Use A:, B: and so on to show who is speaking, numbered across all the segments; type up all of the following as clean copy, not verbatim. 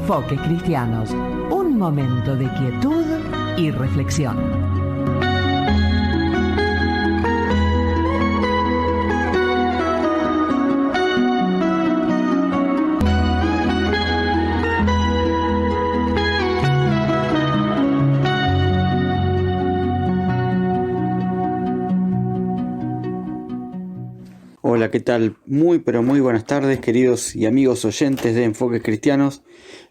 A: Enfoques Cristianos, un momento de quietud y reflexión.
B: Hola, ¿qué tal? Muy buenas tardes, queridos y amigos oyentes de Enfoques Cristianos.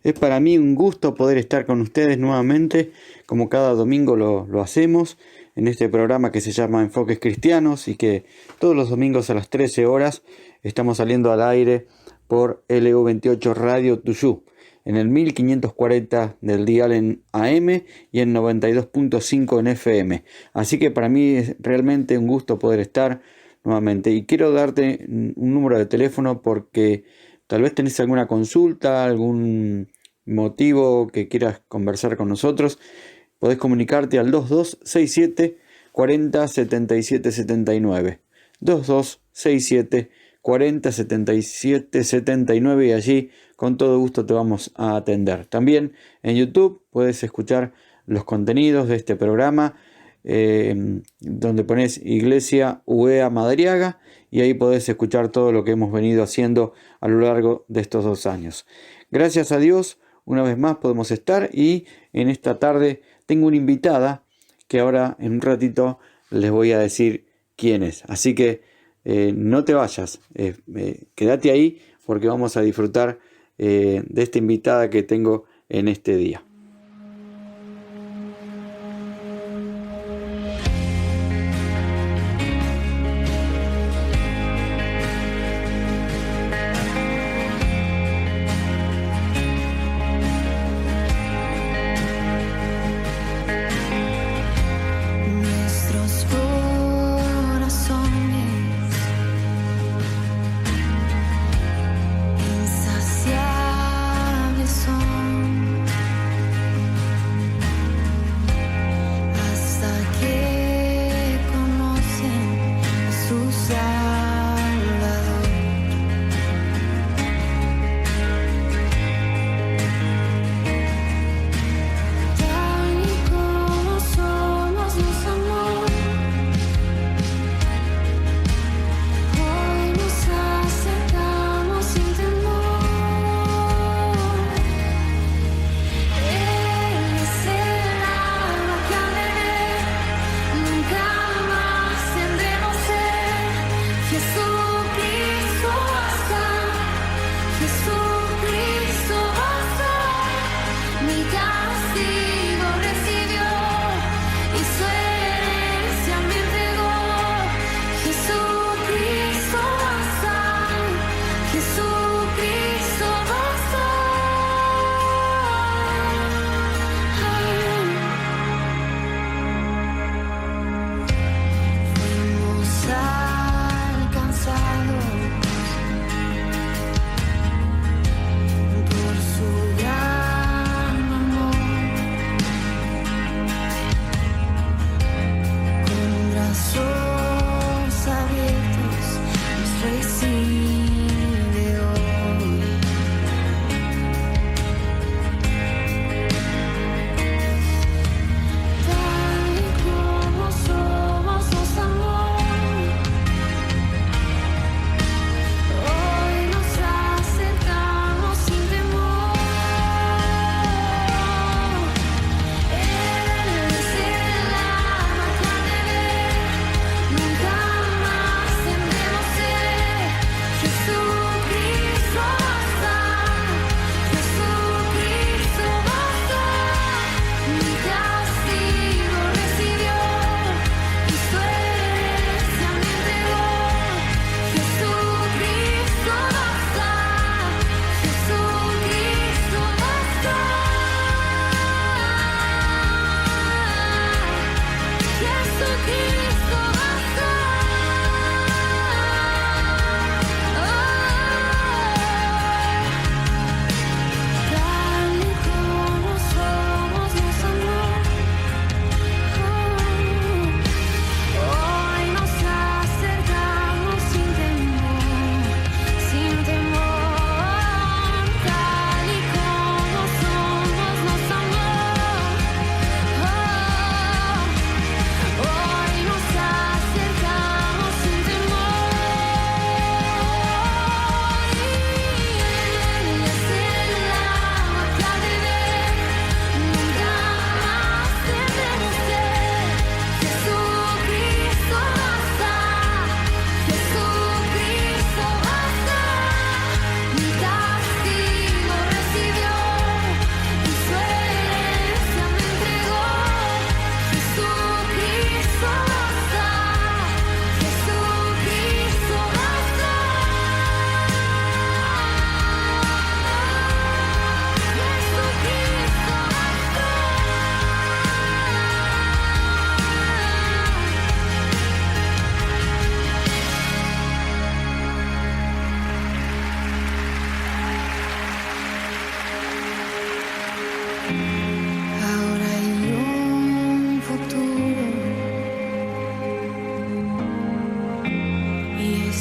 B: Es para mí un gusto poder estar con ustedes nuevamente, como cada domingo lo hacemos, en este programa que se llama Enfoques Cristianos y que todos los domingos a las 13 horas estamos saliendo al aire por LU28 Radio Tuyú, en el 1540 del dial en AM y en 92.5 en FM. Así que para mí es realmente un gusto poder estar nuevamente, y quiero darte un número de teléfono porque tal vez tenés alguna consulta, algún motivo que quieras conversar con nosotros. Podés comunicarte al 2267 40 77 79, 2267 40 77 79, y allí con todo gusto te vamos a atender. También en YouTube puedes escuchar los contenidos de este programa, donde pones Iglesia UEA Madariaga, y ahí podés escuchar todo lo que hemos venido haciendo a lo largo de estos 2 años. Gracias a Dios, una vez más podemos estar, y en esta tarde tengo una invitada que ahora en un ratito les voy a decir quién es. Así que no te vayas, quédate ahí porque vamos a disfrutar de esta invitada que tengo en este día.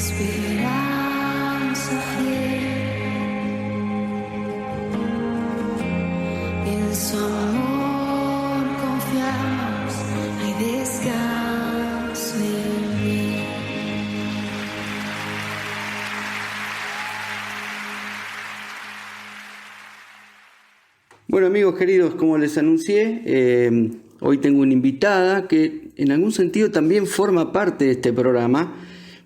C: esperanza fiel, en su amor confiamos, hay descanso en mí.
B: Bueno, amigos queridos, como les anuncié, hoy tengo una invitada que en algún sentido también forma parte de este programa,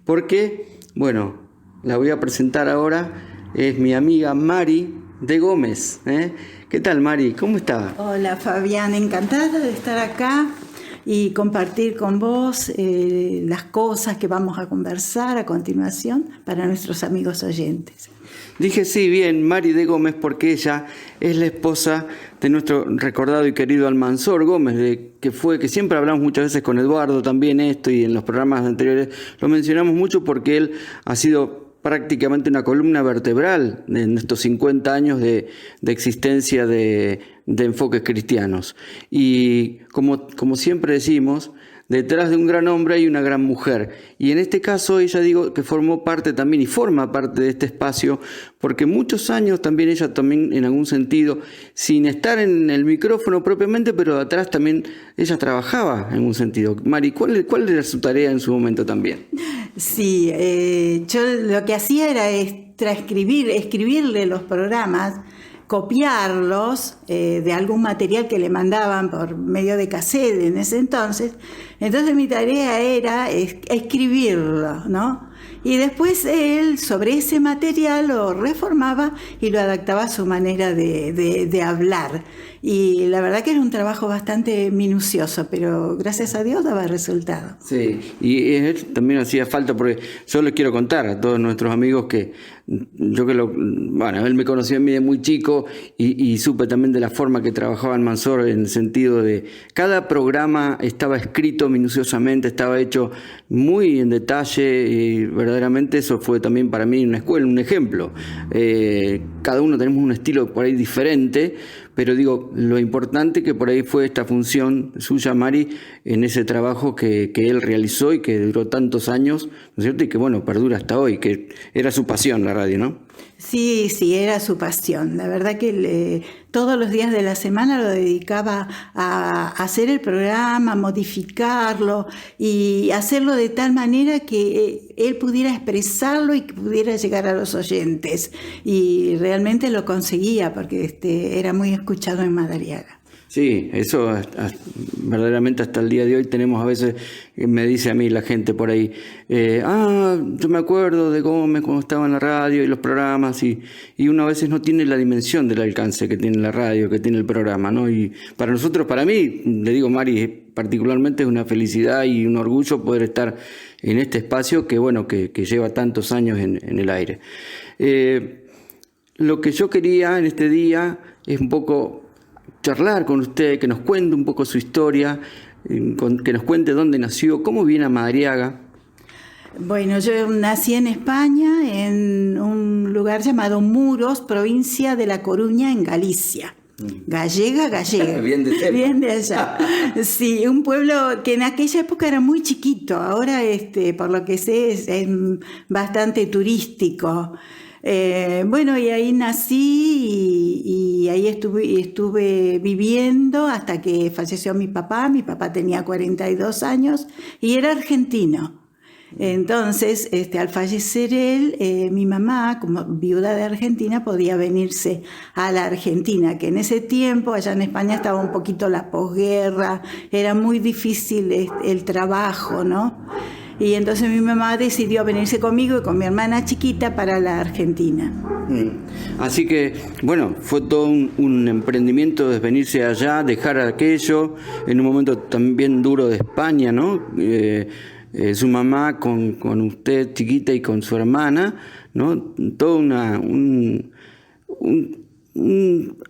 B: porque, bueno, la voy a presentar ahora, es mi amiga Mari de Gómez. ¿Qué tal, Mari? ¿Cómo está?
D: Hola, Fabián, encantada de estar acá y compartir con vos las cosas que vamos a conversar a continuación para nuestros amigos oyentes.
B: Dije sí, bien, Mari de Gómez, porque ella es la esposa de nuestro recordado y querido Almanzor Gómez, que siempre hablamos muchas veces con Eduardo también esto, y en los programas anteriores lo mencionamos mucho porque él ha sido prácticamente una columna vertebral en estos 50 años de existencia de Enfoques Cristianos. Y como siempre decimos, detrás de un gran hombre hay una gran mujer. Y en este caso ella, digo, que formó parte también y forma parte de este espacio, porque muchos años también ella también en algún sentido, sin estar en el micrófono propiamente, pero atrás también ella trabajaba en un sentido. Mari, ¿cuál era su tarea en su momento también?
D: Sí, yo lo que hacía era escribirle los programas, copiarlos de algún material que le mandaban por medio de cassette en ese entonces. Entonces mi tarea era escribirlo, ¿no? Y después él sobre ese material lo reformaba y lo adaptaba a su manera de hablar. Y la verdad que era un trabajo bastante minucioso, pero gracias a Dios daba resultado.
B: Sí, y él también hacía falta, porque yo les quiero contar a todos nuestros amigos que él me conoció a mí de muy chico y supe también de la forma que trabajaba Almanzor, en el sentido de cada programa estaba escrito minuciosamente, estaba hecho muy en detalle, y verdaderamente eso fue también para mí una escuela, un ejemplo. Cada uno tenemos un estilo por ahí diferente, pero digo, lo importante que por ahí fue esta función suya, Mari, en ese trabajo que él realizó y que duró tantos años, ¿no es cierto? Y que, bueno, perdura hasta hoy, que era su pasión la radio, ¿no?
D: Sí, era su pasión. La verdad que todos los días de la semana lo dedicaba a hacer el programa, a modificarlo y hacerlo de tal manera que él pudiera expresarlo y que pudiera llegar a los oyentes. Y realmente lo conseguía porque era muy escuchado en Madariaga.
B: Sí, eso verdaderamente hasta el día de hoy tenemos a veces, me dice a mí la gente por ahí, yo me acuerdo de Gómez cuando estaba en la radio y los programas, y uno a veces no tiene la dimensión del alcance que tiene la radio, que tiene el programa, ¿no? Y para nosotros, para mí, le digo, Mari, particularmente es una felicidad y un orgullo poder estar en este espacio que, bueno, que lleva tantos años en el aire. Lo que yo quería en este día es un poco charlar con usted, que nos cuente un poco su historia, que nos cuente dónde nació, cómo viene a Madariaga.
D: Bueno, yo nací en España, en un lugar llamado Muros, provincia de La Coruña, en Galicia. Gallega. Bien de allá. Sí, un pueblo que en aquella época era muy chiquito, ahora por lo que sé es bastante turístico. Y ahí nací y ahí estuve viviendo hasta que falleció mi papá. Mi papá tenía 42 años y era argentino. Entonces, al fallecer él, mi mamá, como viuda de Argentina, podía venirse a la Argentina, que en ese tiempo, allá en España, estaba un poquito la posguerra, era muy difícil el trabajo, ¿no? Y entonces mi mamá decidió venirse conmigo y con mi hermana chiquita para la Argentina.
B: Así que, bueno, fue todo un emprendimiento de venirse allá, dejar aquello, en un momento también duro de España, ¿no? Su mamá con usted chiquita y con su hermana, ¿no? Todo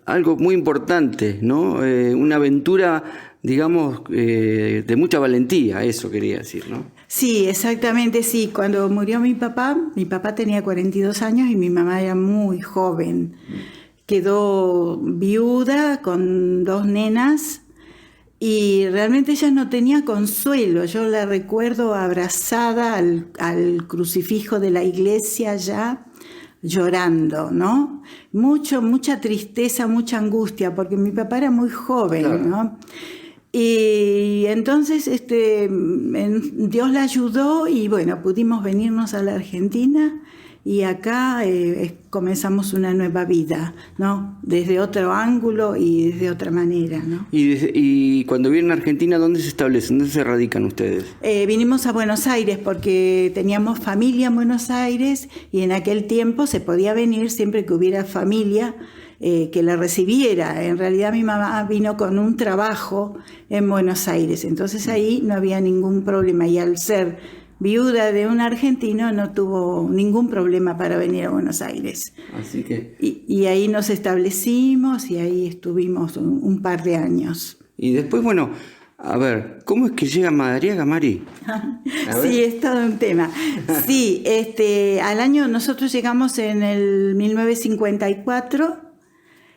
B: algo muy importante, ¿no? Una aventura, digamos, de mucha valentía, eso quería decir, ¿no?
D: Sí, exactamente, sí. Cuando murió mi papá tenía 42 años y mi mamá era muy joven. Quedó viuda con 2 nenas y realmente ella no tenía consuelo. Yo la recuerdo abrazada al crucifijo de la iglesia ya, llorando, ¿no? Mucha tristeza, mucha angustia, porque mi papá era muy joven, claro, ¿no? Y entonces Dios la ayudó y bueno, pudimos venirnos a la Argentina y acá comenzamos una nueva vida, ¿no? Desde otro ángulo y desde otra manera, ¿no?
B: Y cuando vienen a Argentina, ¿dónde se establecen? ¿Dónde se radican ustedes?
D: Vinimos a Buenos Aires porque teníamos familia en Buenos Aires y en aquel tiempo se podía venir siempre que hubiera familia que la recibiera. En realidad mi mamá vino con un trabajo en Buenos Aires, entonces ahí no había ningún problema y al ser viuda de un argentino no tuvo ningún problema para venir a Buenos Aires.
B: Así que...
D: Y ahí nos establecimos y ahí estuvimos un par de años.
B: Y después, bueno, a ver, ¿cómo es que llega Madariaga, Mari?
D: Sí, es todo un tema. Sí, al año nosotros llegamos en el 1954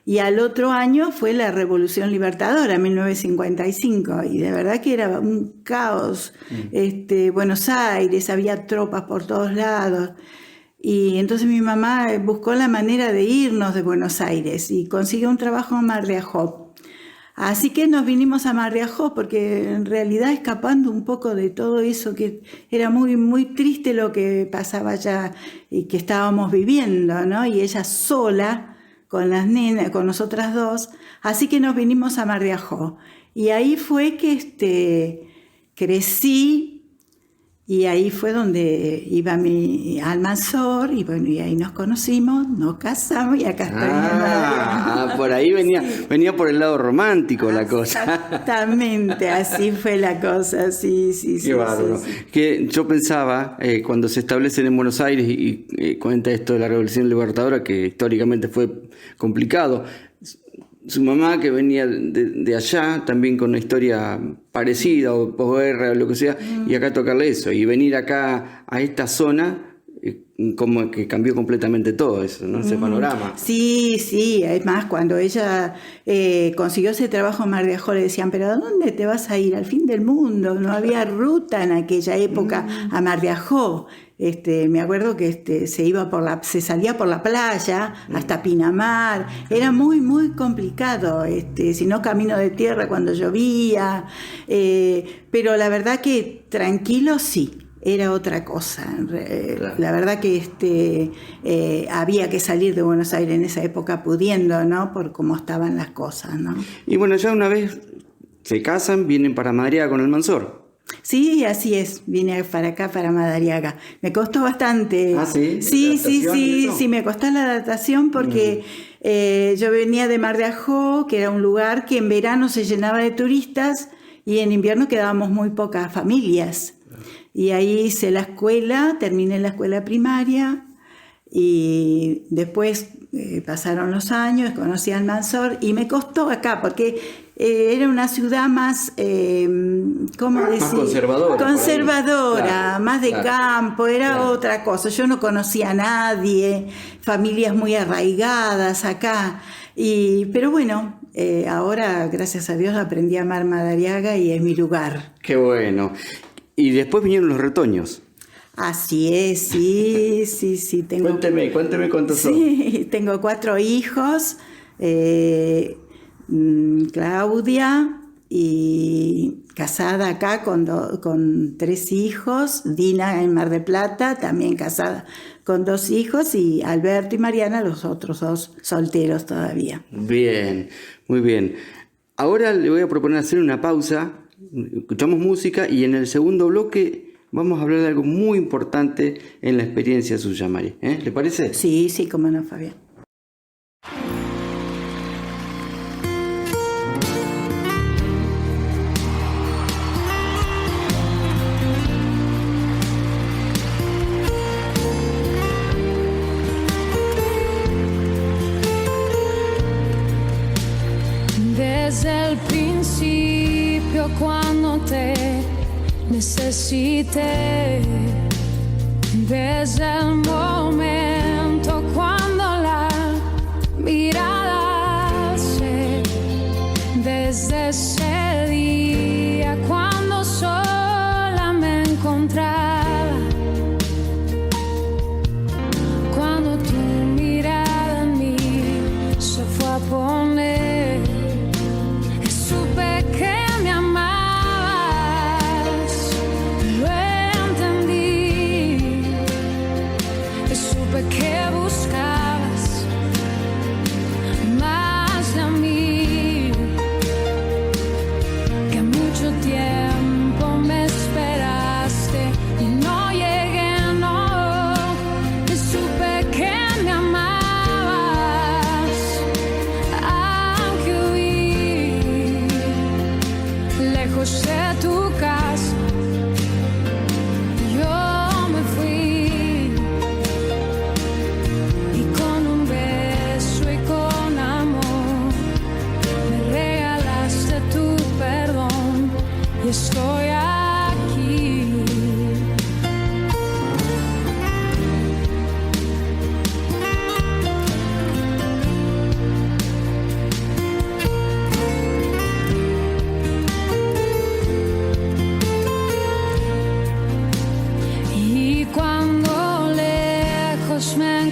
D: y al otro año fue la Revolución Libertadora, 1955, y de verdad que era un caos. Buenos Aires, había tropas por todos lados, y entonces mi mamá buscó la manera de irnos de Buenos Aires y consiguió un trabajo en Mar de Ajó. Así que nos vinimos a Mar de Ajó porque en realidad escapando un poco de todo eso que era muy, muy triste lo que pasaba allá y que estábamos viviendo, ¿no? Y ella sola con las nenas, con nosotras dos, así que nos vinimos a Mar de Ajó. Y ahí fue que crecí, y ahí fue donde iba mi Almanzor, y bueno, y ahí nos conocimos, nos casamos, y acá estoy.
B: Por ahí venía por el lado romántico la cosa.
D: Exactamente, así fue la cosa, sí.
B: Qué bárbaro. Sí. Que yo pensaba, cuando se establecen en Buenos Aires y cuenta esto de la Revolución Libertadora, que históricamente fue complicado, su mamá que venía de allá, también con una historia parecida, o posguerra o lo que sea, y acá tocarle eso, y venir acá a esta zona, como que cambió completamente todo eso, ¿no? Ese panorama.
D: Sí, es más, cuando ella consiguió ese trabajo en Mar de Ajó, le decían, ¿pero a dónde te vas a ir? Al fin del mundo. No había ruta en aquella época a Mar de Ajó. Me acuerdo que se salía por la playa hasta Pinamar. Era muy, muy complicado. Si no, camino de tierra cuando llovía. Pero la verdad que tranquilo sí. Era otra cosa. Claro. La verdad que había que salir de Buenos Aires en esa época pudiendo, ¿no? Por cómo estaban las cosas, ¿no?
B: Y bueno, ya una vez se casan, vienen para Madariaga con Almanzor.
D: Sí, así es. Vine para acá, para Madariaga. Me costó bastante.
B: ¿Ah, sí?
D: Sí, me costó la adaptación porque yo venía de Mar de Ajó, que era un lugar que en verano se llenaba de turistas y en invierno quedábamos muy pocas familias. Y ahí hice la escuela, terminé la escuela primaria y después pasaron los años, conocí a Almanzor y me costó acá porque era una ciudad más, ¿cómo decir?
B: Más conservadora.
D: Claro, más de campo, era otra cosa. Yo no conocía a nadie, familias muy arraigadas acá. Pero bueno, ahora, gracias a Dios, aprendí a amar Madariaga y es mi lugar.
B: Qué bueno. Y después vinieron los retoños.
D: Así es, sí.
B: Cuénteme cuántos son.
D: Sí, tengo 4 hijos, Claudia, y casada acá con 3 hijos, Dina en Mar del Plata, también casada con 2 hijos, y Alberto y Mariana, los otros 2 solteros todavía.
B: Bien, muy bien. Ahora le voy a proponer hacer una pausa. Escuchamos música y en el segundo bloque vamos a hablar de algo muy importante en la experiencia suya, Mari. ¿Le parece?
D: Sí, cómo no, Fabián.
C: Desde el principio, cuando te necesité, desde el momento cuando la mirada se, desde ese día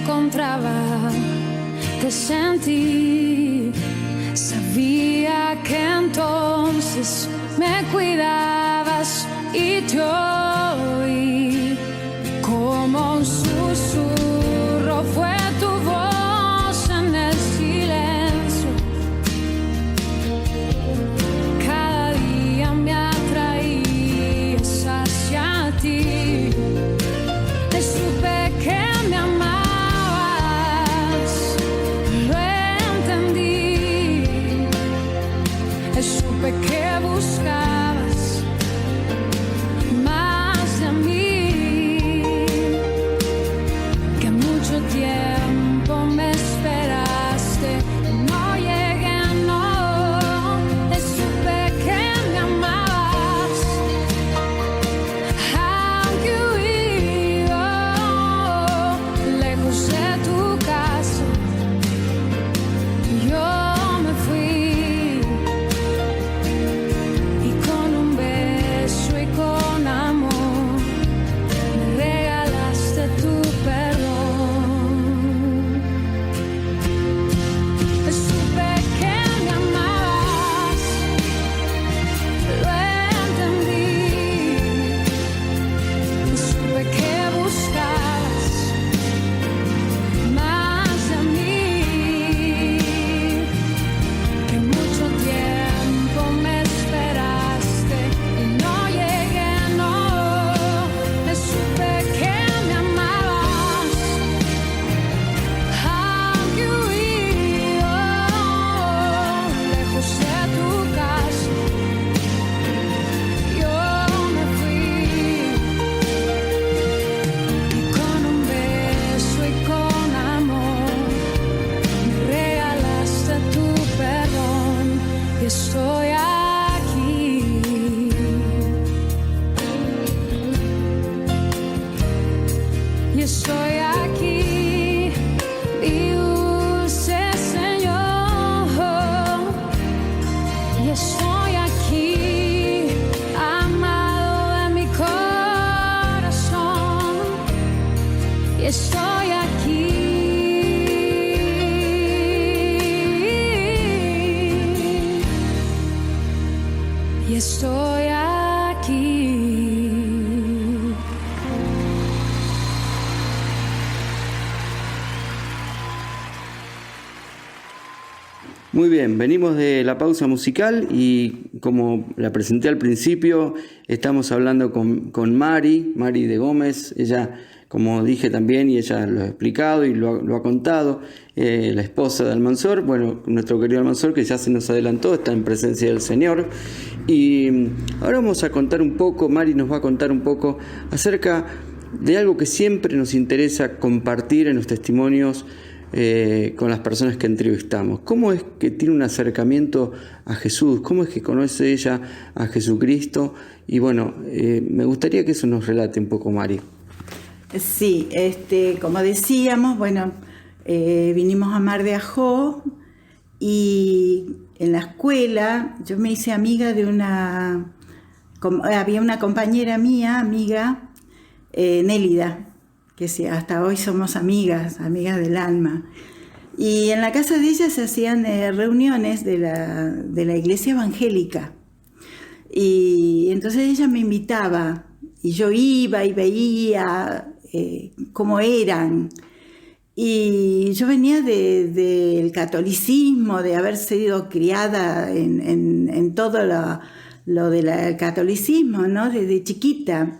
C: encontraba, te sentí. Sabía que entonces me cuidabas y te oí. Como un susurro fue tu voz en el silencio. Cada día me atraías hacia ti. Supe que me amabas, lo entendí. Supe que buscabas más de mí, que mucho tiempo me esperaste y no llegué, no. Supe que me amabas, aunque huía lejos de tu casa. Yo me fui. Estoy aquí y use Señor, y estoy aquí, amado de mi corazón, y estoy aquí. Y estoy aquí.
B: Muy bien, venimos de la pausa musical y como la presenté al principio, estamos hablando con Mari de Gómez. Ella, como dije también, y ella lo ha explicado y lo ha contado, la esposa de Almanzor, bueno, nuestro querido Almanzor, que ya se nos adelantó, está en presencia del Señor. Y ahora vamos a contar un poco, Mari nos va a contar un poco acerca de algo que siempre nos interesa compartir en los testimonios con las personas que entrevistamos. ¿Cómo es que tiene un acercamiento a Jesús? ¿Cómo es que conoce ella a Jesucristo? Y bueno, me gustaría que eso nos relate un poco, Mari.
D: Sí, como decíamos, bueno, vinimos a Mar de Ajó y en la escuela yo me hice amiga había una compañera mía, amiga, Nélida, que sí, hasta hoy somos amigas del alma. Y en la casa de ella se hacían reuniones de la iglesia evangélica. Y entonces ella me invitaba y yo iba y veía cómo eran. Y yo venía del catolicismo, de haber sido criada en todo lo del catolicismo, ¿no? Desde chiquita.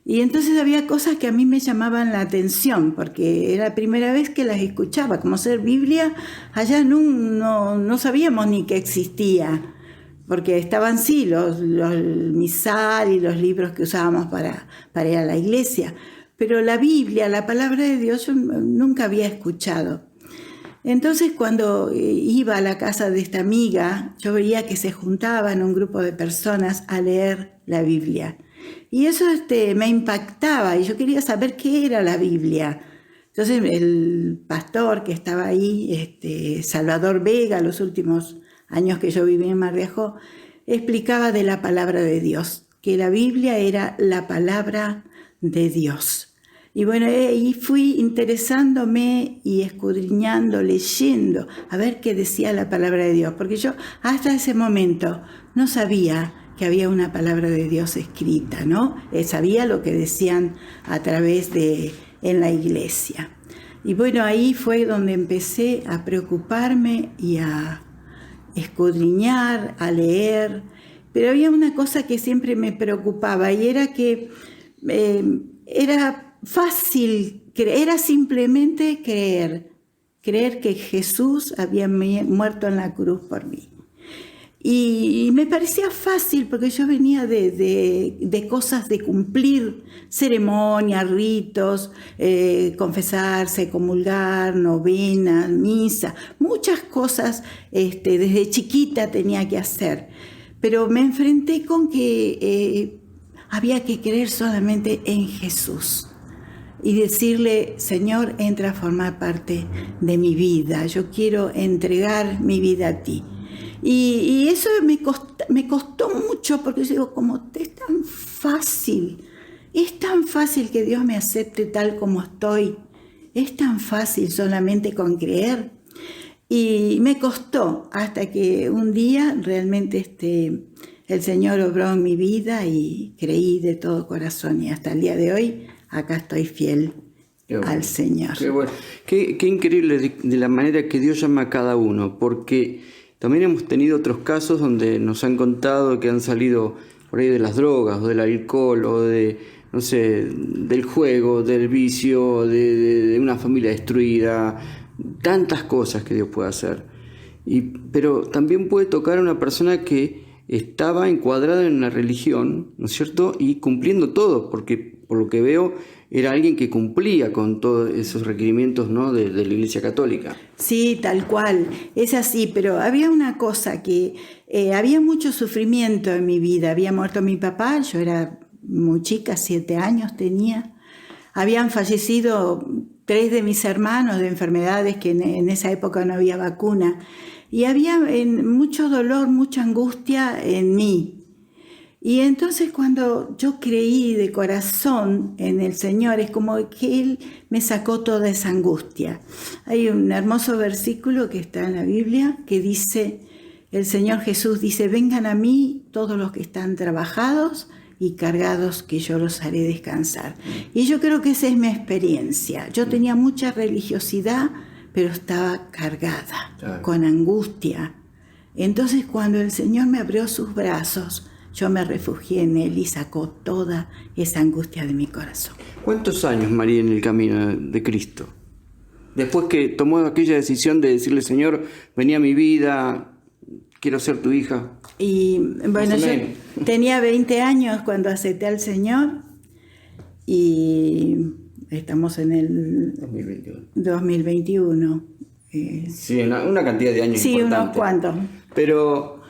D: Y entonces había cosas que a mí me llamaban la atención, porque era la primera vez que las escuchaba. Como ser Biblia, allá no sabíamos ni que existía, porque estaban sí los misal y los libros que usábamos para ir a la iglesia. Pero la Biblia, la palabra de Dios, yo nunca había escuchado. Entonces cuando iba a la casa de esta amiga, yo veía que se juntaban un grupo de personas a leer la Biblia. Y eso me impactaba y yo quería saber qué era la Biblia. Entonces el pastor que estaba ahí, Salvador Vega, los últimos años que yo viví en Mar de Ajó, explicaba de la palabra de Dios, que la Biblia era la palabra de Dios. Y bueno, y fui interesándome y escudriñando, leyendo, a ver qué decía la palabra de Dios, porque yo hasta ese momento no sabía que había una palabra de Dios escrita, ¿no? Sabía lo que decían a través en la iglesia. Y bueno, ahí fue donde empecé a preocuparme y a escudriñar, a leer, pero había una cosa que siempre me preocupaba y era que era fácil, era simplemente creer que Jesús había muerto en la cruz por mí. Y me parecía fácil porque yo venía de cosas de cumplir, ceremonias, ritos, confesarse, comulgar, novena, misa, muchas cosas desde chiquita tenía que hacer. Pero me enfrenté con que había que creer solamente en Jesús y decirle, Señor, entra a formar parte de mi vida, yo quiero entregar mi vida a ti. Y eso me costó mucho porque yo digo, como es tan fácil que Dios me acepte tal como estoy, es tan fácil solamente con creer. Y me costó hasta que un día realmente el Señor obró en mi vida y creí de todo corazón y hasta el día de hoy acá estoy fiel al Señor.
E: Qué bueno. Qué increíble de la manera que Dios llama a cada uno, porque también hemos tenido otros casos donde nos han contado que han salido por ahí de las drogas, o del alcohol, o no sé, del juego, del vicio, de una familia destruida, tantas cosas que Dios puede hacer. Pero también puede tocar a una persona que estaba encuadrada en una religión, ¿no es cierto? Y cumpliendo todo, porque por lo que veo era alguien que cumplía con todos esos requerimientos, ¿no? de la Iglesia Católica.
D: Sí, tal cual, es así, pero había una cosa que había mucho sufrimiento en mi vida. Había muerto mi papá, yo era muy chica, 7 años tenía. Habían fallecido 3 de mis hermanos de enfermedades que en esa época no había vacuna. Y había mucho dolor, mucha angustia en mí. Y entonces cuando yo creí de corazón en el Señor, es como que Él me sacó toda esa angustia. Hay un hermoso versículo que está en la Biblia que dice, el Señor Jesús dice, vengan a mí todos los que están trabajados y cargados, que yo los haré descansar. Y yo creo que esa es mi experiencia. Yo tenía mucha religiosidad, pero estaba cargada, con angustia. Entonces cuando el Señor me abrió sus brazos, yo me refugié en Él y sacó toda esa angustia de mi corazón.
E: ¿Cuántos años, María, en el camino de Cristo? Después que tomó aquella decisión de decirle, Señor, vení a mi vida, quiero ser tu hija.
D: Y bueno, yo tenía 20 años cuando acepté al Señor y estamos en el 2021.
E: Sí, una cantidad de años importante.
D: Sí, unos cuantos.
E: Pero,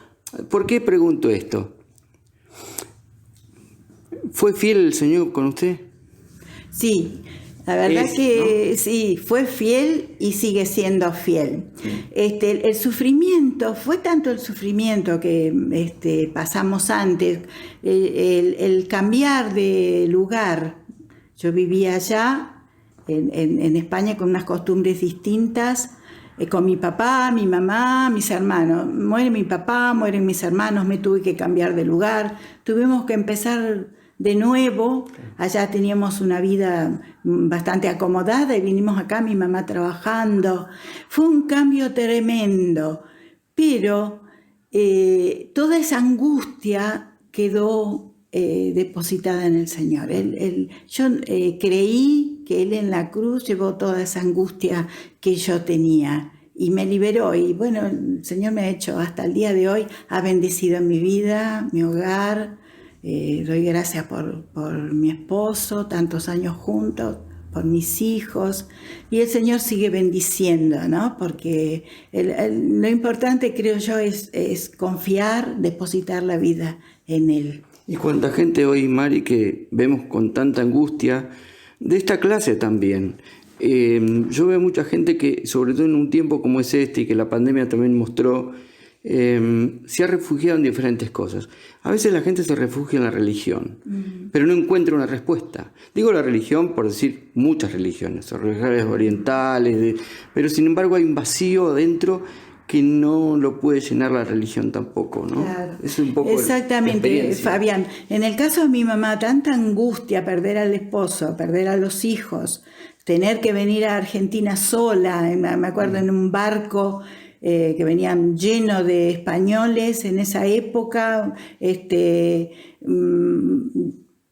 E: ¿por qué pregunto esto? ¿Fue fiel el Señor con usted?
D: Sí, la verdad que ¿no? Sí, fue fiel y sigue siendo fiel. Sí. El sufrimiento, fue tanto el sufrimiento que pasamos antes, el cambiar de lugar. Yo vivía allá, en España, con unas costumbres distintas, con mi papá, mi mamá, mis hermanos. Muere mi papá, mueren mis hermanos, me tuve que cambiar de lugar. Tuvimos que empezar de nuevo. Allá teníamos una vida bastante acomodada y vinimos acá, mi mamá trabajando. Fue un cambio tremendo, pero toda esa angustia quedó depositada en el Señor. Yo creí que Él en la cruz llevó toda esa angustia que yo tenía y me liberó. Y bueno, el Señor me ha hecho hasta el día de hoy, ha bendecido mi vida, mi hogar. Doy gracias por mi esposo, tantos años juntos, por mis hijos, y el Señor sigue bendiciendo, ¿no? Porque lo importante, creo yo, es confiar, depositar la vida en Él.
E: Y cuánta gente hoy, Mari, que vemos con tanta angustia, de esta clase también. Yo veo mucha gente que, sobre todo en un tiempo como es este, y que la pandemia también mostró, se ha refugiado en diferentes cosas. A veces la gente se refugia en la religión, pero no encuentra una respuesta. Digo la religión por decir muchas religiones, religiones orientales, pero sin embargo hay un vacío adentro que no lo puede llenar la religión tampoco, ¿no?
D: Claro.
E: Es un poco
D: exactamente, Fabián. En el caso de mi mamá, tanta angustia, perder al esposo, perder a los hijos, tener que venir a Argentina sola, me acuerdo en un barco que venían lleno de españoles en esa época,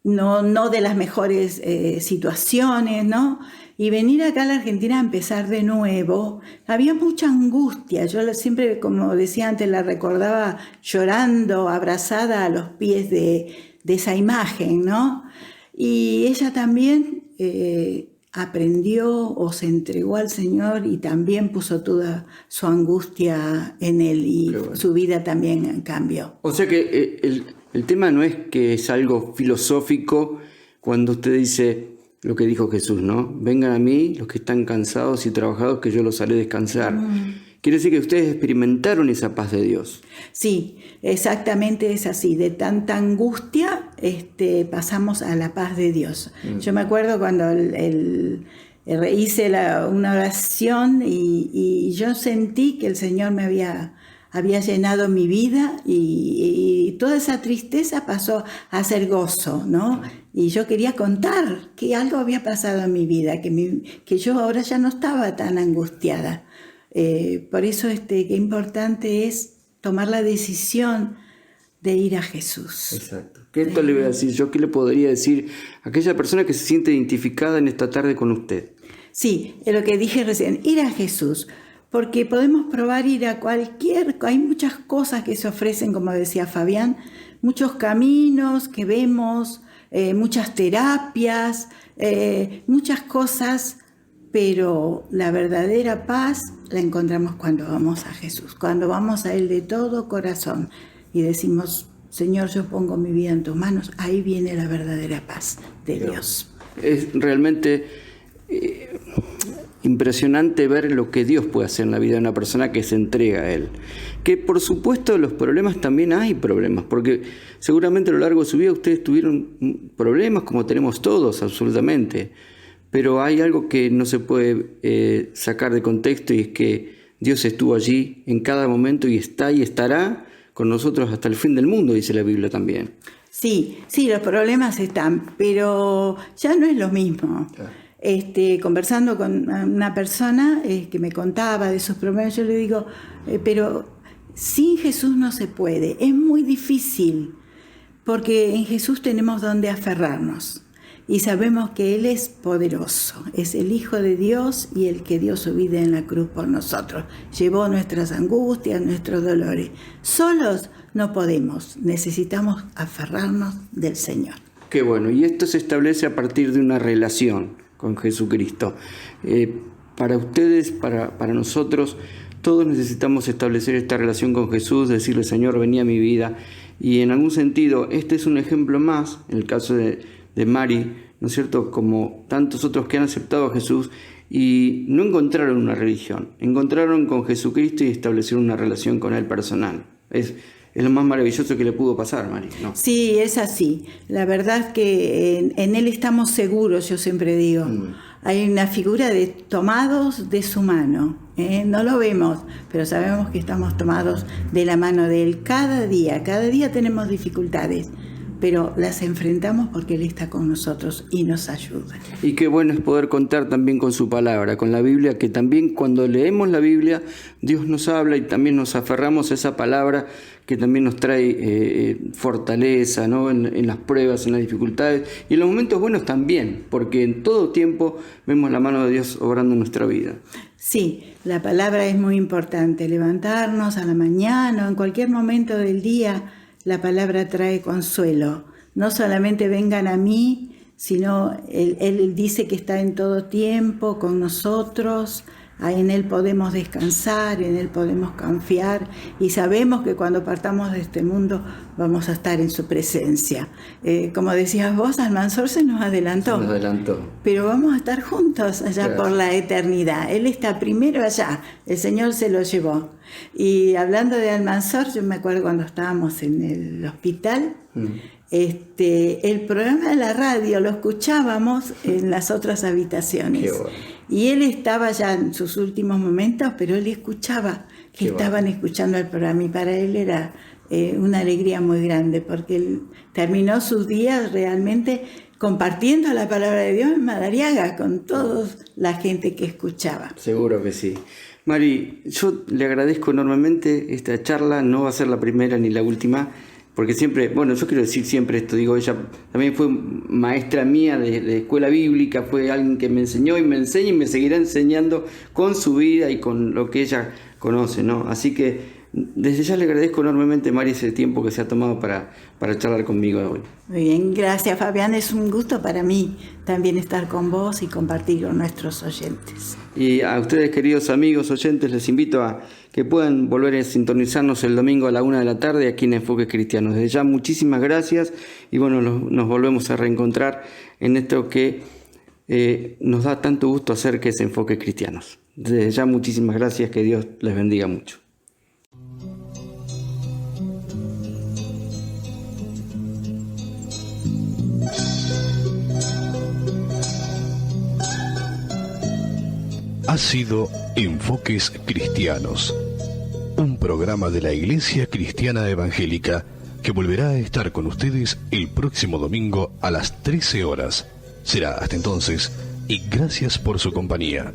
D: no de las mejores situaciones, ¿no? Y venir acá a la Argentina a empezar de nuevo, había mucha angustia. Yo siempre, como decía antes, la recordaba llorando, abrazada a los pies de esa imagen, ¿no? Y ella también aprendió o se entregó al Señor y también puso toda su angustia en Él y bueno, su vida también cambió.
E: O sea que el tema no es que es algo filosófico cuando usted dice lo que dijo Jesús, ¿no? Vengan a mí los que están cansados y trabajados, que yo los haré descansar. Quiere decir que ustedes experimentaron esa paz de Dios.
D: Sí, exactamente es así. De tanta angustia pasamos a la paz de Dios. Yo me acuerdo cuando hice una oración y yo sentí que el Señor me había llenado mi vida y toda esa tristeza pasó a ser gozo, ¿no? Y yo quería contar que algo había pasado en mi vida, que yo ahora ya no estaba tan angustiada. Por eso qué importante es tomar la decisión de ir a Jesús.
E: Exacto. ¿Qué esto le voy a decir yo? ¿Qué le podría decir a aquella persona que se siente identificada en esta tarde con usted?
D: Sí, es lo que dije recién, ir a Jesús. Porque podemos probar ir a hay muchas cosas que se ofrecen, como decía Fabián, muchos caminos que vemos, muchas terapias, muchas cosas, pero la verdadera paz la encontramos cuando vamos a Jesús, cuando vamos a Él de todo corazón y decimos, Señor, yo pongo mi vida en tus manos, ahí viene la verdadera paz de Dios.
E: Es realmente impresionante ver lo que Dios puede hacer en la vida de una persona que se entrega a Él. Que por supuesto los problemas también hay problemas, porque seguramente a lo largo de su vida ustedes tuvieron problemas como tenemos todos, absolutamente. Pero hay algo que no se puede sacar de contexto y es que Dios estuvo allí en cada momento y está y estará con nosotros hasta el fin del mundo, dice la Biblia también.
D: Sí, los problemas están, pero ya no es lo mismo. Claro. Conversando con una persona que me contaba de sus problemas, yo le digo, pero sin Jesús no se puede, es muy difícil, porque en Jesús tenemos donde aferrarnos y sabemos que Él es poderoso, es el Hijo de Dios y el que dio su vida en la cruz por nosotros, llevó nuestras angustias, nuestros dolores. Solos no podemos, necesitamos aferrarnos del Señor.
E: Qué bueno, y esto se establece a partir de una relación con Jesucristo. Para ustedes, para nosotros, todos necesitamos establecer esta relación con Jesús, decirle, Señor, vení a mi vida. Y en algún sentido, este es un ejemplo más, en el caso de Mari, ¿no es cierto?, como tantos otros que han aceptado a Jesús y no encontraron una religión, encontraron con Jesucristo y establecieron una relación con Él personal. Es lo más maravilloso que le pudo pasar, Mari, ¿no?
D: Sí, es así. La verdad es que en Él estamos seguros, yo siempre digo. Hay una figura de tomados de su mano. No lo vemos, pero sabemos que estamos tomados de la mano de Él cada día. Cada día tenemos dificultades, pero las enfrentamos porque Él está con nosotros y nos ayuda.
E: Y qué bueno es poder contar también con su palabra, con la Biblia, que también cuando leemos la Biblia, Dios nos habla y también nos aferramos a esa palabra que también nos trae fortaleza, ¿no? En las pruebas, en las dificultades y en los momentos buenos también, porque en todo tiempo vemos la mano de Dios obrando en nuestra vida.
D: Sí, la palabra es muy importante, levantarnos a la mañana o en cualquier momento del día. La palabra trae consuelo. No solamente vengan a mí, sino Él dice que está en todo tiempo con nosotros, En Él podemos descansar, en Él podemos confiar y sabemos que cuando partamos de este mundo vamos a estar en su presencia. Como decías vos, Almanzor se nos adelantó. Pero vamos a estar juntos allá por la eternidad. Él está primero allá, el Señor se lo llevó. Y hablando de Almanzor, yo me acuerdo cuando estábamos en el hospital, el programa de la radio lo escuchábamos en las otras habitaciones. Y él estaba ya en sus últimos momentos, pero él escuchaba que estaban escuchando el programa, y para él era una alegría muy grande, porque él terminó sus días realmente compartiendo la palabra de Dios en Madariaga con toda la gente que escuchaba.
E: Seguro que sí. Mari, yo le agradezco enormemente esta charla, no va a ser la primera ni la última, porque siempre, bueno, yo quiero decir siempre esto, digo, ella también fue maestra mía de escuela bíblica, fue alguien que me enseñó y me enseña y me seguirá enseñando con su vida y con lo que ella conoce, ¿no? Así que desde ya le agradezco enormemente, Mari, ese tiempo que se ha tomado para charlar conmigo hoy.
D: Muy bien, gracias, Fabián, es un gusto para mí también estar con vos y compartir con nuestros oyentes.
E: Y a ustedes, queridos amigos oyentes, les invito a que puedan volver a sintonizarnos el domingo a la 1 de la tarde aquí en Enfoques Cristianos. Desde ya, muchísimas gracias y bueno, nos volvemos a reencontrar en esto que nos da tanto gusto hacer, que es Enfoques Cristianos. Desde ya, muchísimas gracias, que Dios les bendiga mucho.
F: Ha sido Enfoques Cristianos, un programa de la Iglesia Cristiana Evangélica que volverá a estar con ustedes el próximo domingo a las 13 horas. Será hasta entonces, y gracias por su compañía.